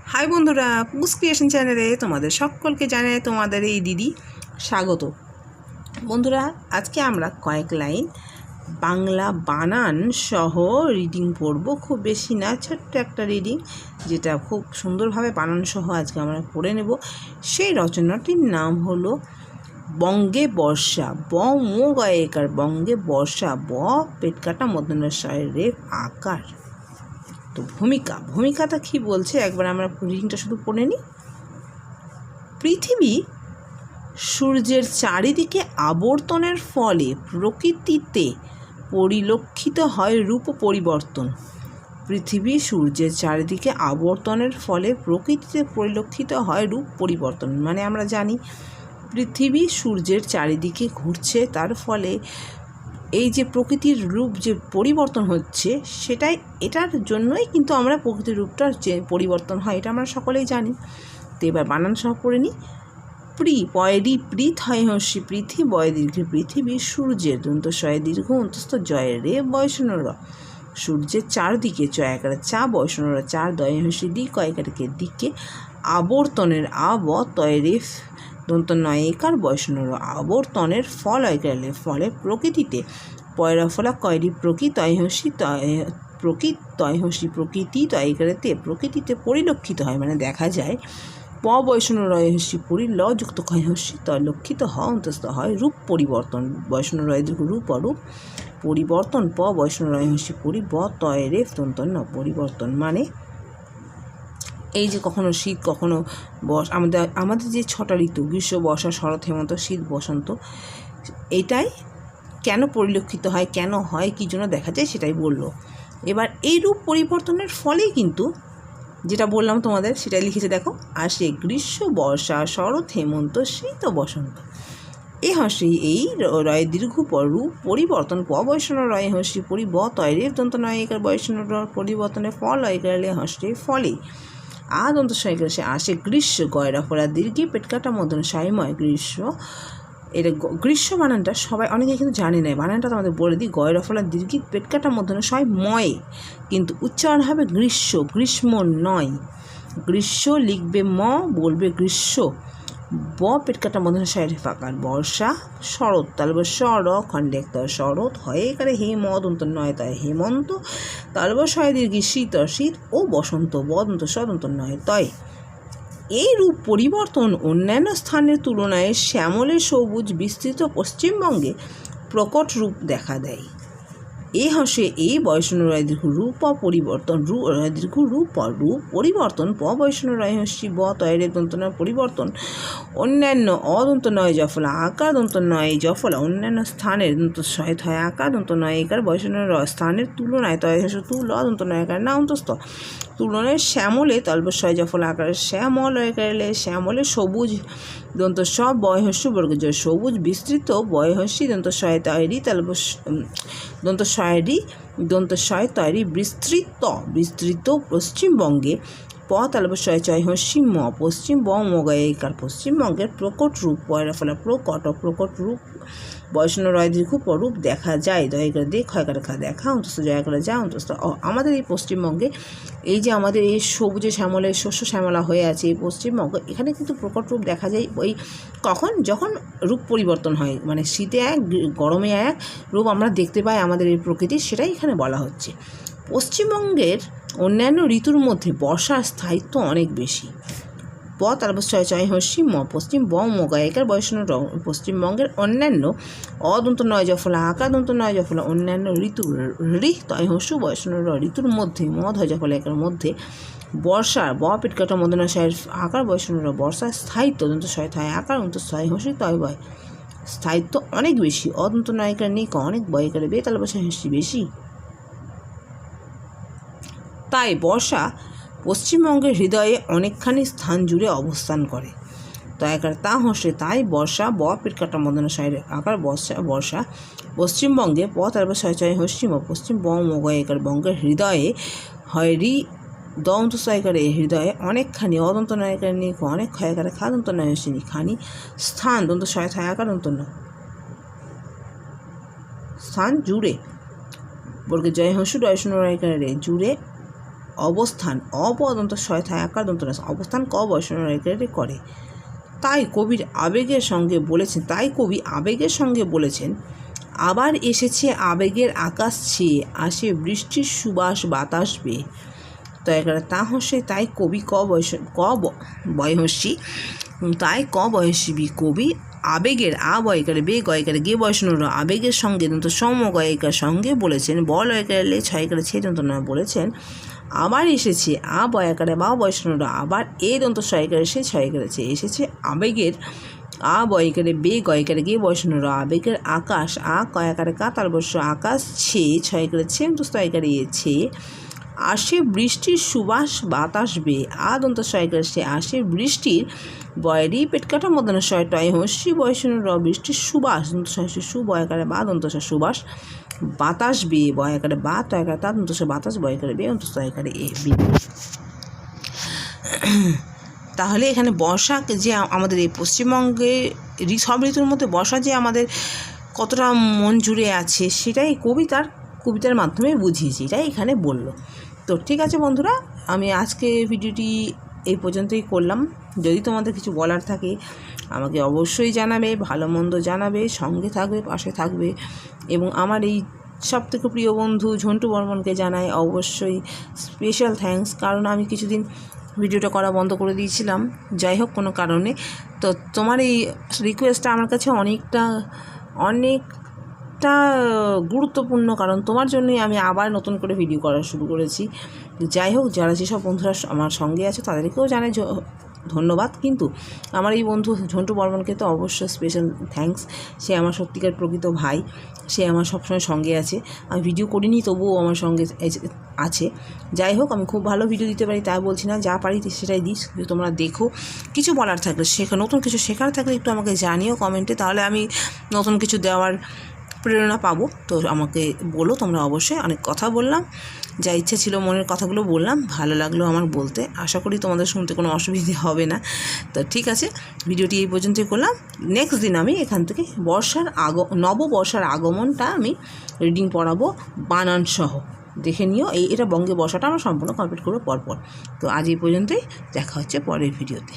High বন্ধুরা, পুস creation চ্যানেলে তোমাদের সকলকে জানাই তোমাদের এই দিদি স্বাগত। বন্ধুরা, আজকে আমরা কয়েক লাইন বাংলা বানান সহ রিডিং পড়ব। খুব বেশি না, ছোট্ট একটা রিডিং, যেটা খুব সুন্দরভাবে বানান সহ আজকে আমরা পড়ে নেব। সেই রচনাটির নাম হলো বঙ্গে বর্ষা। ব মো গয়েকার বঙ্গে বর্ষা, ব পেট কাটা মধ্যনস্বরের আকার। তো ভূমিকাটা কি বলছে একবার আমরা রিডিংটা শুধু পড়ে নিই। পৃথিবী সূর্যের চারিদিকে আবর্তনের ফলে প্রকৃতিতে পরিলক্ষিত হয় রূপ পরিবর্তন। পৃথিবী সূর্যের চারিদিকে আবর্তনের ফলে প্রকৃতিতে পরিলক্ষিত হয় রূপ পরিবর্তন। মানে আমরা জানি পৃথিবী সূর্যের চারিদিকে ঘুরছে, তার ফলে এই যে প্রকৃতির রূপ যে পরিবর্তন হচ্ছে, এটার জন্যই কিন্তু আমরা প্রকৃতির রূপটার যে পরিবর্তন হয়, এটা আমরা সকলেই জানি। তো এবার বানান সহ পড়ে নিই। পয়রি পৃথ হয় হর্ষি পৃথি, বয় দীর্ঘে পৃথিবী সূর্যের দন্ত শয়ে দীর্ঘ অন্তস্থ জয়ের রে বয়সন র। সূর্যের চারদিকে চয়াকারে চা বয়সন র, চার দয় হর্ষি দিক কয়কারকে দিকে আবর্তনের আব তয় রে দন্ত নয়কার বয়সন র। আবর্তনের ফল অয়কালে ফলে প্রকৃতিতে পয়রা ফলা কয়রি প্রকৃত তয়হসি প্রকৃতি তয়কারেতে প্রকৃতিতে পরিলক্ষিত হয়, মানে দেখা যায়। প বৈষ্ণ রয়হস্যি পরি ল যুক্ত ক্ষয়হস্যি তয় লক্ষিত হ অন্তস্থ হয় রূপ পরিবর্তন। বৈষ্ণ রয় দীর্ঘ রূপ অরূপ পরিবর্তন। প বৈষ্ণ রয়হস্যি পরি ব তয় রে দন্তন পরিবর্তন। মানে এই যে কখনো শীত, কখনো আমাদের যে 6টা ঋতু, গ্রীষ্ম, বর্ষা, শরৎ, হেমন্ত, শীত, বসন্ত, এটাই কেন পরিলক্ষিত হয়, কেন হয়, কী জন্য দেখা যায়, সেটাই বললো। এবার এই রূপ পরিবর্তনের ফলেই কিন্তু যেটা বললাম তোমাদের, সেটাই লিখেছে দেখো। আসে গ্রীষ্ম, বর্ষা, শরৎ, হেমন্ত, শীত ও বসন্ত। এ হর্ষে এই রয় দীর্ঘ রূপ পরিবর্তন। প বৈষ্ণ রয় হর্ষি পরি ব তয় রে দন্ত নয়কার বৈষ্ণ পরিবর্তনের ফল অয়কালে হর্ষে ফলে দন্ত সয়কার সে আসে গ্রীষ্ম গয়রা ফলা দীর্ঘে পেটকাটা মদন সাইময় গ্রীষ্ম। এটা গ্রীষ্ম বানানটা সবাই অনেকে কিন্তু জানে না, বানানটা তোমাদের বলে দিই। গয়রা ফলা দীর্ঘিত পেটকাটা মধ্যে সবাই ময়, কিন্তু উচ্চারণ হবে গ্রীষ্ম নয়। গ্রীষ্ম লিখবে ম, বলবে গ্রীষ্ম। ব পেটকাটা মধ্যে সাইডে ফাঁকার বর্ষা। শরৎ তালব সর খণ্ডে একটা শরৎ হয় একারে হেমদন্ত নয় তয় হেমন্ত তালব শয় দীর্ঘি শীত ও বসন্ত বদন্ত সদন্ত নয় তয়। এই রূপ পরিবর্তন অন্যান্য স্থানের তুলনায় শ্যামলের সবুজ বিস্তৃত পশ্চিমবঙ্গে প্রকট রূপ দেখা দেয়। এ হর্ষে এই বৈষ্ণ রয় দীর্ঘ রূপ পরিবর্তন দীর্ঘ রূপ পরিবর্তন। প বৈষ্ণ রয় হর্ষি ব তয়ের দন্তনয় পরিবর্তন। অন্যান্য অদন্ত নয় জফলা আকার দন্ত নয় জফলা অন্যান্য স্থানের দন্ত শয় থয় আকার দন্ত নয় একার বৈষ্ণ স্থানের তুলনায় তয় হর্ষ তুল অদন্ত নয় একার না অন্তস্থ তুলনায় শ্যামলে তল্পশয় জফল আকারে শ্যামল একারে শ্যামলে সবুজ দন্ত সব বয়হস্য বর্গ জয় সবুজ বিস্তৃত বয়হস্যি দন্ত শয় তৈরি দন্ত শয় তৈরি বিস্তৃত পশ্চিমবঙ্গে প তালবশয় চয় হস্যি ম পশ্চিম ব মগায়িকার পশ্চিমবঙ্গের প্রকট রূপ পয়রা ফলা প্রকট রূপ বৈষ্ণব রয় দীর্ঘ রূপ দেখা যায়। দয়কার দেখ ক্ষয়কার খা দেখা অন্তস্থ জয়কার যা অন্তস্থ। আমাদের এই পশ্চিমবঙ্গে এই যে আমাদের এই সবুজে শ্যামলে শস্য শ্যামলা হয়ে আছে এই পশ্চিমবঙ্গ, এখানে কিন্তু প্রকট রূপ দেখা যায় ওই যখন রূপ পরিবর্তন হয়, মানে শীতে এক গরমে এক রূপ আমরা দেখতে পাই আমাদের এই প্রকৃতির, সেটাই এখানে বলা হচ্ছে। পশ্চিমবঙ্গের অন্যান্য ঋতুর মধ্যে বর্ষার স্থায়িত্ব অনেক বেশি। প তালবশয় চয় হস্যি ম পশ্চিম ব মগায়িকার বৈষ্ণ পশ্চিমবঙ্গের অন্যান্য অদন্ত নয় জফলা আকার দন্ত নয় জফলা অন্যান্য ঋতু ঋ তয় হস্য বৈষ্ণ ঋতুর মধ্যে মদ হয় জফলা একার মধ্যে বর্ষার ব পিটকাটা মদনা শয়ের আকার বৈষ্ণ বর্ষার স্থায়িত্ব দন্ত শয় থয় আকার অন্ত ছয় হস্যি তয় বয় স্থায়িত্ব অনেক বেশি। অদন্ত নয়কার নেই অনেক বয়কারে বে তালবশয় হস্যি বেশি। তাই বর্ষা পশ্চিমবঙ্গের হৃদয়ে অনেকখানি স্থান জুড়ে অবস্থান করে। তয়াকার তা হসে তাই বর্ষা ব পিটকাটা মদনা শয়ের আকার বর্ষা পশ্চিমবঙ্গে প তারপর শয় চয় হস্যি ম পশ্চিম ব মগয়কার বঙ্গের হৃদয়ে হয় দন্ত সয়কারে হৃদয়ে অনেকখানি অদন্ত নয়কার নিয়ে অনেক ক্ষয়কারে খা দন্ত নয় হস্যি খানি স্থান দন্ত শয় থয় আকার দন্ত ন স্থান জুড়ে বর্গে জয় হস্য ডয়ষ্ণ রয়কারে জুড়ে অবস্থান অপদন্ত শয় থায় আকার দন্ত নাস অবস্থান ক বয়সন্য রয়কারে করে। তাই কবি আবেগের সঙ্গে বলেছেন আবার এসেছে আবেগের আকাশ ছেয়ে আসে বৃষ্টির সুবাস বাতাস বেয়ে। তো এখানে তা হচ্ছে তাই কবি কবি আবেগের বয়কারে বে গয়কারে গে বয়সনর আবেগের সঙ্গে দন্ত সম গয়িকার সঙ্গে বলেছেন ব লয়কারে লে ছয়কারে ছে দন্ত নয় বলেছেন আবার এসেছে বয়াকারে বা বয়সনর আবার এ দন্ত ছয়কারে সে ছয়কারে ছে এসেছে আবেগের বয়কারে বে গয়কারে গে বয়সনর আবেগের আকাশ কয়াকারে কা তালবস্য আকাশ ছে ছয়কারে ছে স্তয়কারে ছে আসে বৃষ্টির সুবাস বাতাস বেয়ে দন্ত ছয়কারে সে আসে বৃষ্টির বয়েরই পেটকাটা মদন শয় টয় হস্যি বয়সনর বৃষ্টির সুবাস দন্ত শস্য সুবয়কারে বা দন্ত সুবাস বাতাস বেয়ে বয়াকারে বা তয়কারে তা দন্ত বাতাস বয়কারে বে অন্ত তয়কারে এ বি। তাহলে এখানে বর্ষা যে আমাদের এই পশ্চিমবঙ্গে সব ঋতুর মধ্যে বর্ষা যে আমাদের কতটা মন জুড়ে আছে সেটাই কবিতার মাধ্যমে বুঝিয়েছি, এটাই এখানে বলল। তো ঠিক আছে বন্ধুরা, আমি আজকে ভিডিওটি এই পর্যন্তই করলাম। যদি তোমাদের কিছু বলার থাকে আমাকে অবশ্যই জানাবে, ভালো মন্দ জানাবে, সঙ্গে থাকবে, পাশে থাকবে। এবং আমার এই সবথেকে প্রিয় বন্ধু ঝন্টু বর্মনকে জানাই অবশ্যই স্পেশাল থ্যাঙ্কস, কারণ আমি কিছুদিন ভিডিওটা করা বন্ধ করে দিয়েছিলাম, যাই হোক কোনো কারণে। তো তোমার এই রিকোয়েস্টটা আমার কাছে অনেকটা গুরুত্বপূর্ণ, কারণ তোমার জন্যই আমি আবার নতুন করে ভিডিও করা শুরু করেছি। যাই হোক, যারা যেসব বন্ধুরা আমার সঙ্গে আছে তাদেরকেও জানাই ধন্যবাদ, কিন্তু আমার এই বন্ধু ঝন্টু বর্মনকে তো অবশ্যই স্পেশাল থ্যাঙ্কস। সে আমার সত্যিকার প্রকৃত ভাই, সে আমার সবসময় সঙ্গে আছে। আমি ভিডিও করিনি তবুও আমার সঙ্গে আছে। যাই হোক, আমি খুব ভালো ভিডিও দিতে পারি তাই বলছি না, যা পারি সেটাই দিস, তোমরা দেখো। কিছু বলার থাকলে নতুন কিছু শেখার থাকলে একটু আমাকে জানিও কমেন্টে, তাহলে আমি নতুন কিছু দেওয়ার প্রেরণা পাবো। তো আমাকে বলো, তোমরা অবশ্যই। অনেক কথা বললাম, যা ইচ্ছে ছিল মনের কথাগুলো বললাম, ভালো লাগলো আমার বলতে। আশা করি তোমাদের শুনতে কোনো অসুবিধে হবে না। তো ঠিক আছে, ভিডিওটি এই পর্যন্তই করলাম। নেক্সট দিন আমি এখান থেকে নববর্ষার আগমনটা আমি রিডিং পড়াবো বানান সহ, দেখে নিও। এটা বঙ্গে বর্ষাটা আমরা সম্পূর্ণ কমপ্লিট করবো পরপর। তো আজ এই পর্যন্তই, দেখা হচ্ছে পরের ভিডিওতে।